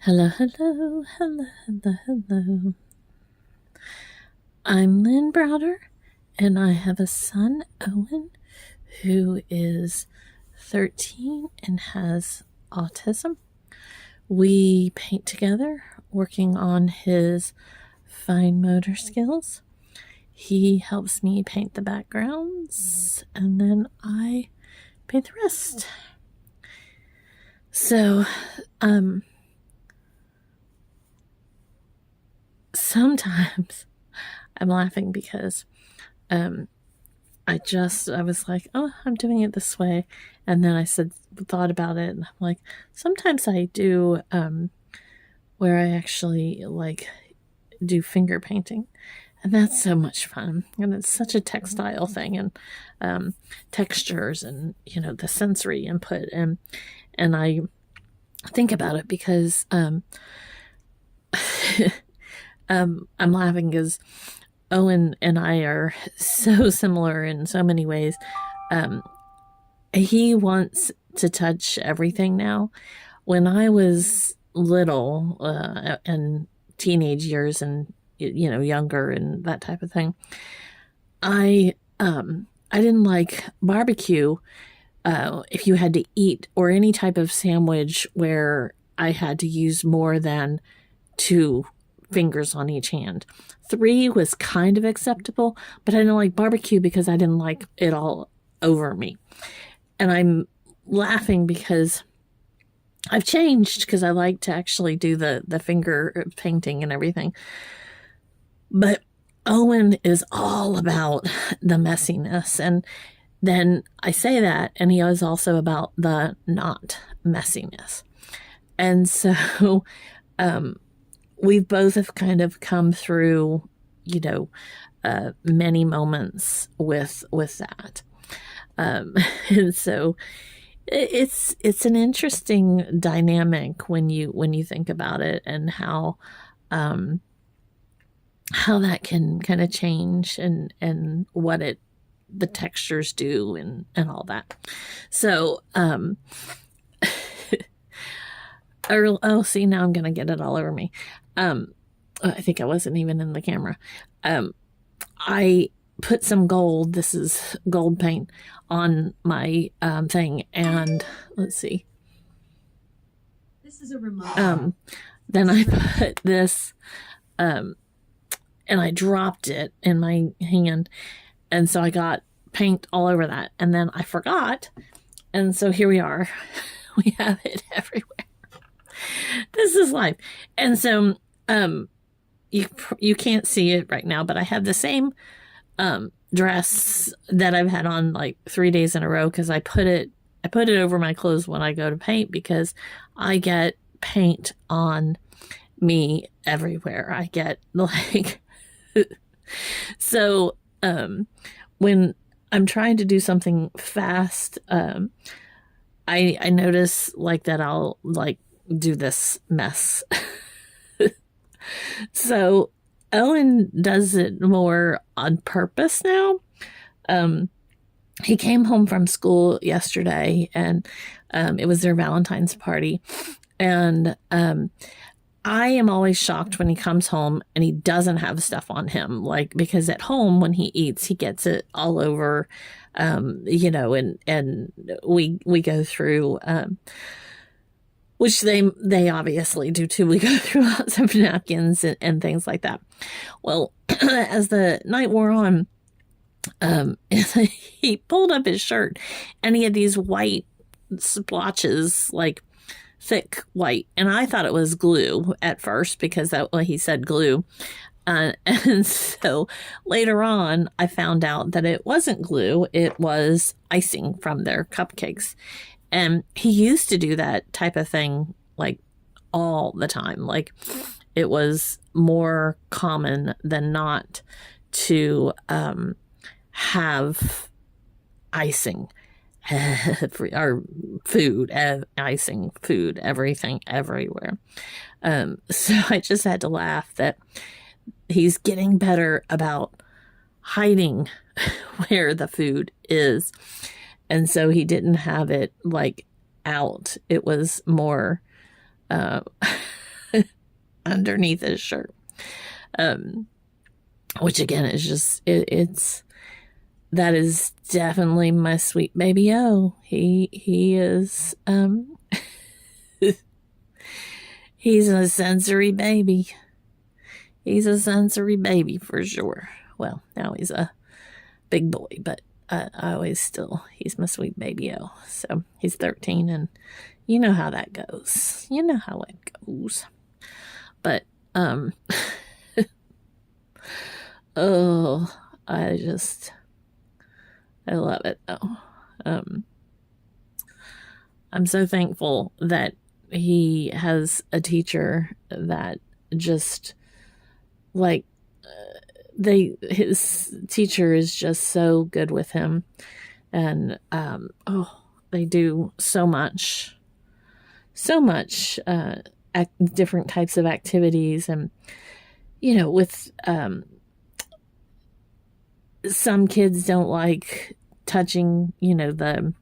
Hello, hello, hello, hello, hello. I'm Lynn Browder, and I have a son, Owen, who is 13 and has autism. We paint together, working on his fine motor skills. He helps me paint the backgrounds, and then I paint the rest. So, sometimes I'm laughing because I was like, oh, I'm doing it this way. And then thought about it, and I'm like, sometimes I do where I actually do finger painting. And that's so much fun. And it's such a textile thing, and textures, and, the sensory input. And I think about it because I'm laughing because Owen and I are so similar in so many ways. He wants to touch everything now. When I was little and teenage years and younger and that type of thing, I didn't like barbecue if you had to eat, or any type of sandwich where I had to use more than 2 fingers on each hand. 3 was kind of acceptable, but I didn't like barbecue because I didn't like it all over me. And I'm laughing because I've changed, because I like to actually do the finger painting and everything. But Owen is all about the messiness. And then I say that, and he is also about the not messiness. And so we both have kind of come through, many moments with that. And so it's an interesting dynamic when you think about it, and how that can kind of change, and what the textures do, and all that. So see, now I'm gonna get it all over me. I think I wasn't even in the camera. I put some gold, this is gold paint, on my thing, and let's see. This is a remote. Then I put this, and I dropped it in my hand, and so I got paint all over that, and then I forgot, and so here we are. We have it everywhere. This is life. And so you can't see it right now, but I have the same dress that I've had on like 3 days in a row, because I put it over my clothes when I go to paint, because I get paint on me everywhere. I get so when I'm trying to do something fast, I notice that I'll do this mess. So Owen does it more on purpose now. He came home from school yesterday, and it was their Valentine's party. And I am always shocked when he comes home and he doesn't have stuff on him, because at home when he eats, he gets it all over, and we go through, which they obviously do too. We go through lots of napkins and things like that. Well, as the night wore on, he pulled up his shirt, and he had these white splotches, thick white, and I thought it was glue at first, because he said glue. And so later on, I found out that it wasn't glue, it was icing from their cupcakes. And he used to do that type of thing all the time. It was more common than not to have icing or food, icing, food, everything, everywhere. So I just had to laugh that he's getting better about hiding where the food is. And so he didn't have it out. It was more underneath his shirt. Which again is just, that is definitely my sweet baby O. He is, he's a sensory baby. He's a sensory baby for sure. Well, now he's a big boy, but I always still, he's my sweet baby O. So he's 13, and you know how that goes. You know how it goes. But, oh, I love it though. I'm so thankful that he has a teacher that just like his teacher is just so good with him, and they do so much different types of activities, and with some kids don't like touching the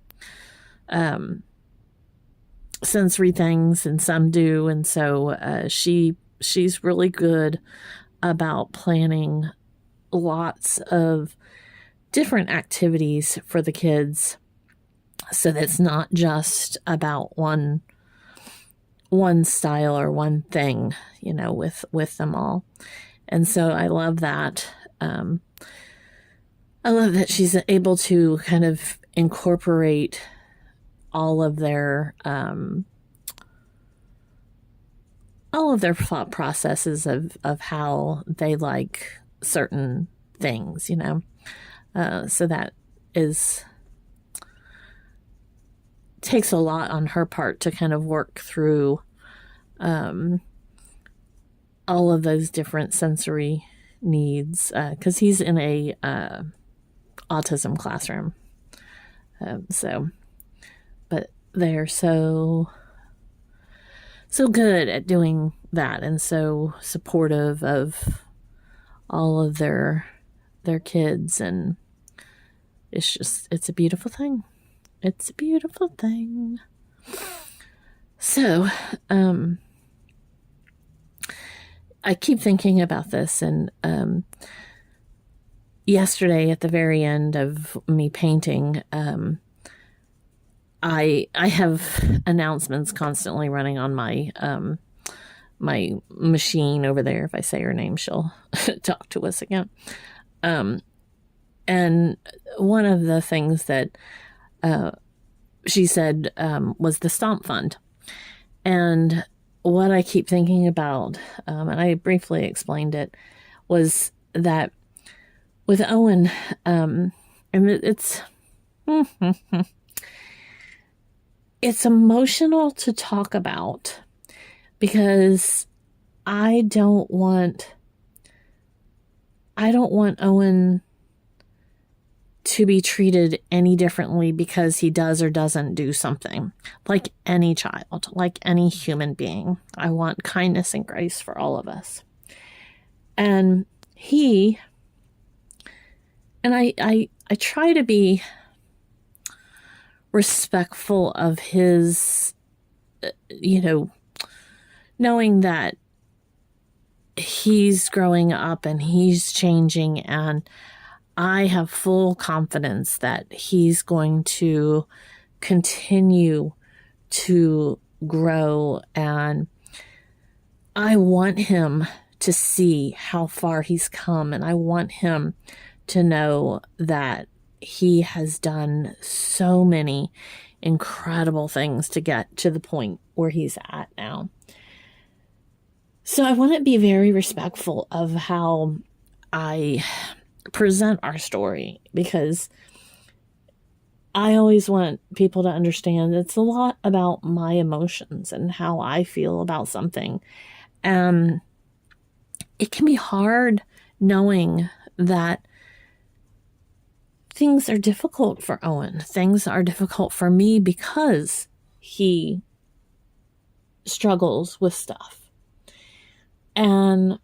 sensory things, and some do, and so she's really good about planning lots of different activities for the kids, so that's not just about one style or one thing, with them all. And so I love that. I love that she's able to kind of incorporate all of their thought processes of how they like certain things, so that takes a lot on her part to kind of work through all of those different sensory needs, because he's in a autism classroom. But they're so good at doing that, and so supportive of all of their kids, and it's a beautiful thing. It's a beautiful thing. So, I keep thinking about this, and yesterday at the very end of me painting, I have announcements constantly running on my my machine over there. If I say her name, she'll talk to us again. And one of the things that she said was the Stomp Fund. And what I keep thinking about, and I briefly explained it, was that with Owen, and it's it's emotional to talk about, because I don't want Owen to be treated any differently because he does or doesn't do something. Like any child, like any human being, I want kindness and grace for all of us. And I try to be respectful of his, knowing that he's growing up and he's changing, and I have full confidence that he's going to continue to grow, and I want him to see how far he's come, and I want him to know that he has done so many incredible things to get to the point where he's at now. So I want to be very respectful of how I present our story, because I always want people to understand it's a lot about my emotions and how I feel about something. It can be hard knowing that things are difficult for Owen. Things are difficult for me because he struggles with stuff. And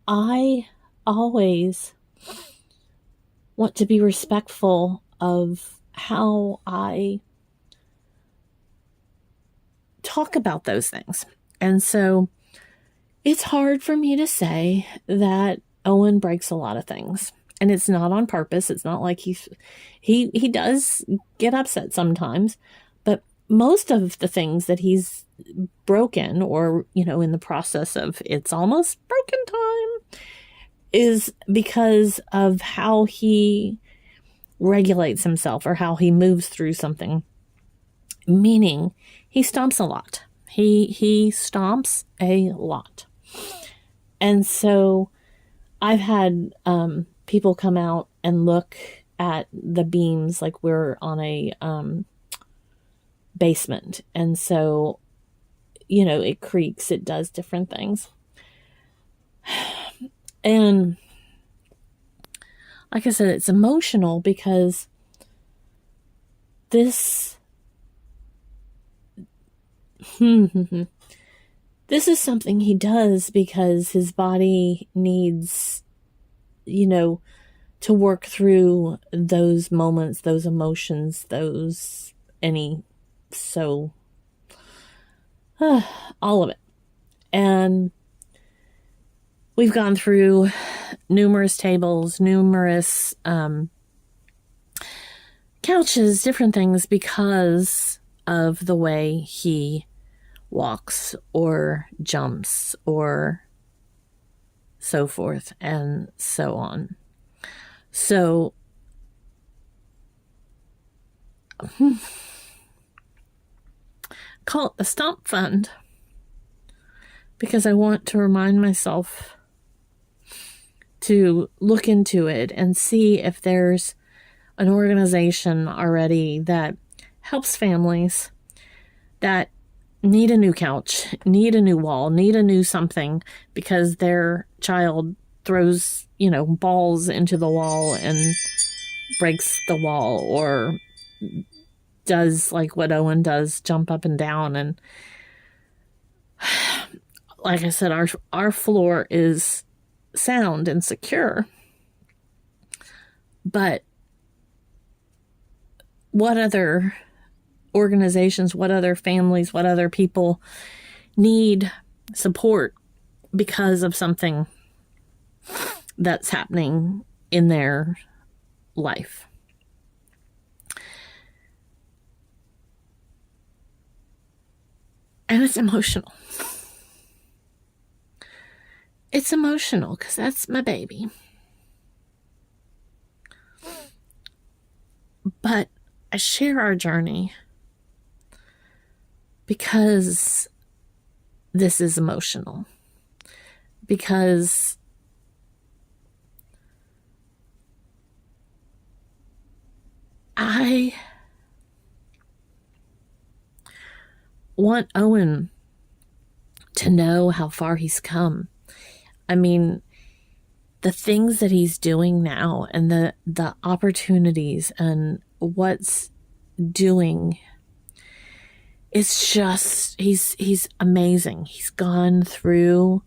I always want to be respectful of how I talk about those things. And so It's hard for me to say that Owen breaks a lot of things. And it's not on purpose. It's not like he does get upset sometimes, but most of the things that he's broken, or in the process of it's almost broken time, is because of how he regulates himself or how he moves through something. Meaning, he stomps a lot. He stomps a lot. And so I've had people come out and look at the beams like we're on a basement. And so, it creaks, it does different things. And like I said, it's emotional because this this is something he does because his body needs, to work through those moments, those emotions, all of it. And we've gone through numerous tables, numerous couches, different things because of the way he walks or jumps or so forth and so on. So call it the Stomp Fund because I want to remind myself to look into it and see if there's an organization already that helps families that need a new couch, need a new wall, need a new something because their child throws, balls into the wall and breaks the wall, or does like what Owen does, jump up and down. And like I said, our floor is sound and secure. But what other organizations, what other families, what other people need support because of something that's happening in their life? And it's emotional. It's emotional because that's my baby. But I share our journey because this is emotional. Because I want Owen to know how far he's come. I mean, the things that he's doing now and the opportunities and what's doing, it's just he's amazing. He's gone through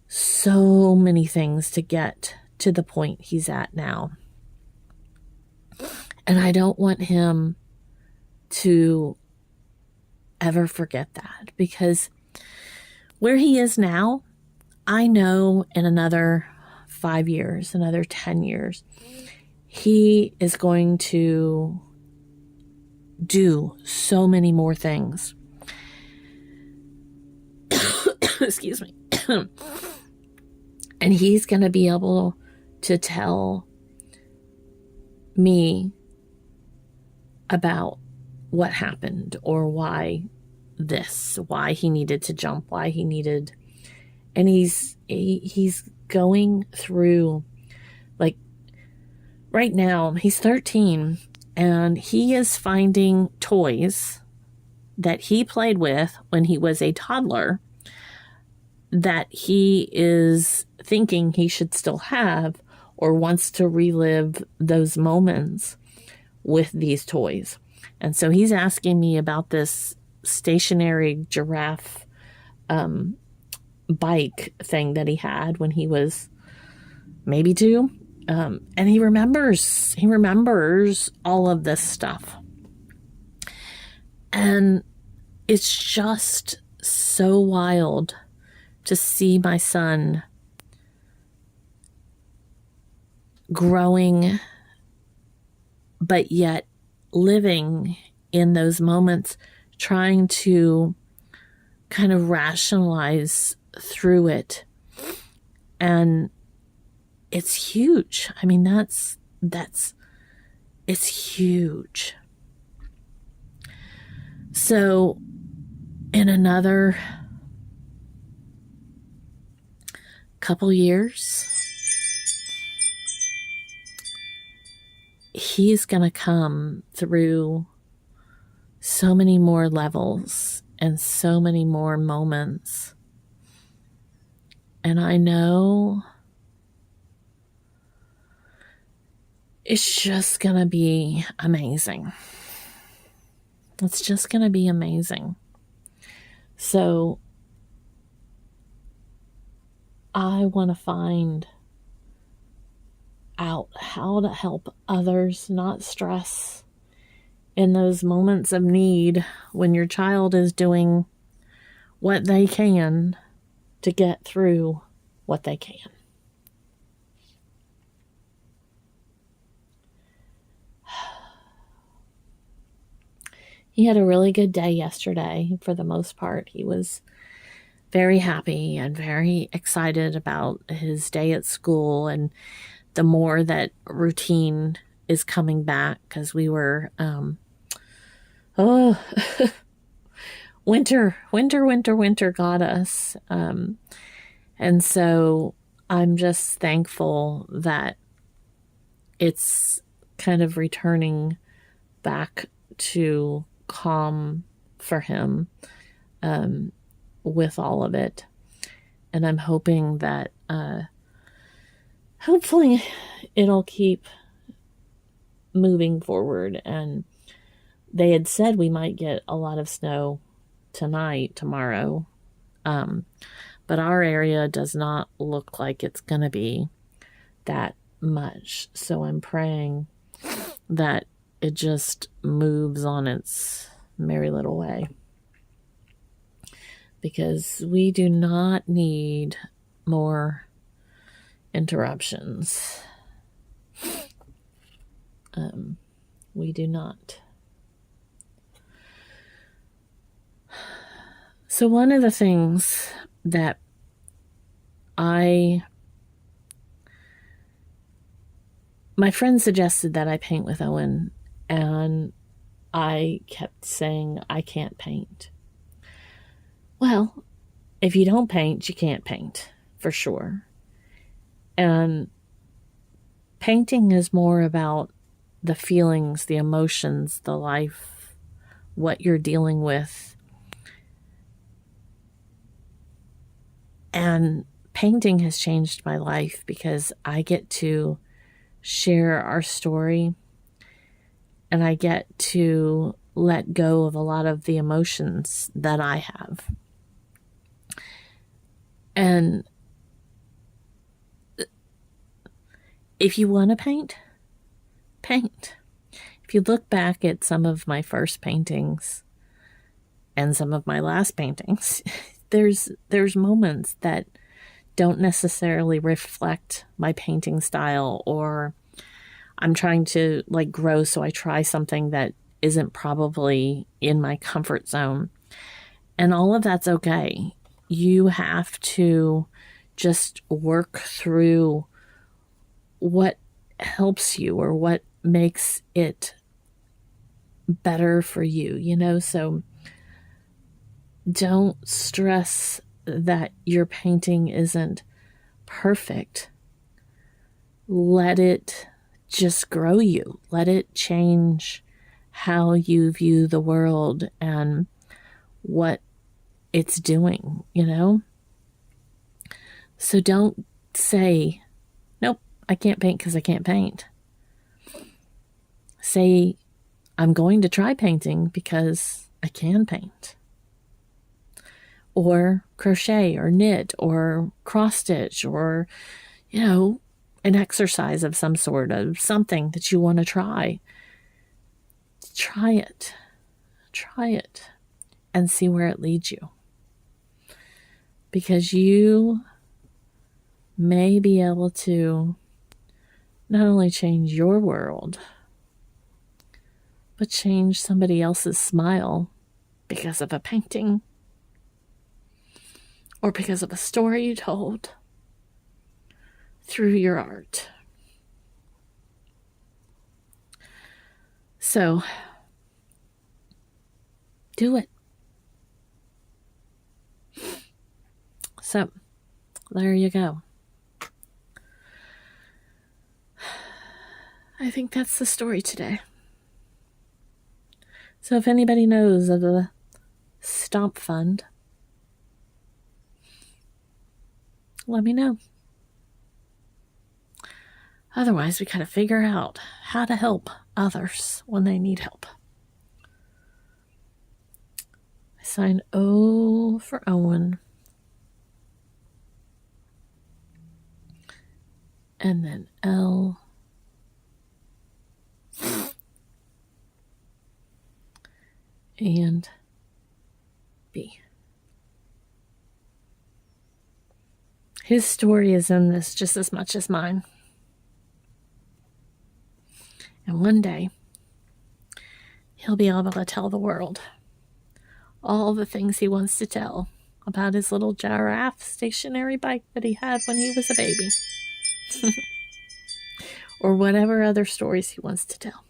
so many things to get to the point he's at now. And I don't want him to ever forget that, because where he is now, I know in another 5 years, another 10 years, he is going to do so many more things. Excuse me. And he's going to be able to tell me about what happened or why he needed to jump, why he needed. And he's going through, like, right now, he's 13, and he is finding toys that he played with when he was a toddler that he is thinking he should still have, or wants to relive those moments with these toys. And so he's asking me about this stationary giraffe bike thing that he had when he was maybe 2. And he remembers all of this stuff. And it's just so wild to see my son growing, but yet living in those moments, trying to kind of rationalize through it. And it's huge. I mean, it's huge. So in another couple years, he's going to come through so many more levels and so many more moments. And I know it's just going to be amazing. It's just going to be amazing. So I want to find out how to help others not stress in those moments of need when your child is doing what they can to get through what they can. He had a really good day yesterday for the most part. He was very happy and very excited about his day at school, and the more that routine is coming back, because we were winter got us, and so I'm just thankful that it's kind of returning back to calm for him with all of it. And I'm hoping that hopefully it'll keep moving forward. And they had said we might get a lot of snow tomorrow. But our area does not look like it's going to be that much. So I'm praying that it just moves on its merry little way. Because we do not need more interruptions. We do not. So one of the things that my friend suggested that I paint with Owen, and I kept saying I can't paint. Well, if you don't paint, you can't paint, for sure. And painting is more about the feelings, the emotions, the life, what you're dealing with. And painting has changed my life because I get to share our story, and I get to let go of a lot of the emotions that I have. And if you want to paint, paint. If you look back at some of my first paintings and some of my last paintings, there's moments that don't necessarily reflect my painting style, or I'm trying to grow, so I try something that isn't probably in my comfort zone. And all of that's okay. You have to just work through what helps you or what makes it better for you, so don't stress that your painting isn't perfect. Let it just grow you. Let it change how you view the world and what it's doing, So don't say, nope, I can't paint because I can't paint. Say, I'm going to try painting because I can paint. Or crochet or knit or cross stitch or, an exercise of some sort, of something that you want to try. Try it and see where it leads you. because you may be able to not only change your world, but change somebody else's smile because of a painting or because of a story you told through your art. So, do it. So, there you go. I think that's the story today. So if anybody knows of the Stomp Fund, let me know. Otherwise, we gotta figure out how to help others when they need help. I signed O for Owen. And then L. And B. His story is in this just as much as mine. And one day, he'll be able to tell the world all the things he wants to tell about his little giraffe stationary bike that he had when he was a baby. Or whatever other stories he wants to tell.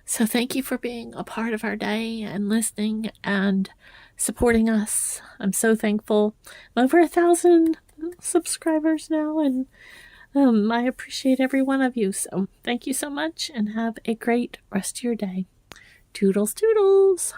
So thank you for being a part of our day and listening and supporting us. I'm so thankful. I'm over 1,000 subscribers now, and I appreciate every one of you. So thank you so much, and have a great rest of your day. Toodles, toodles.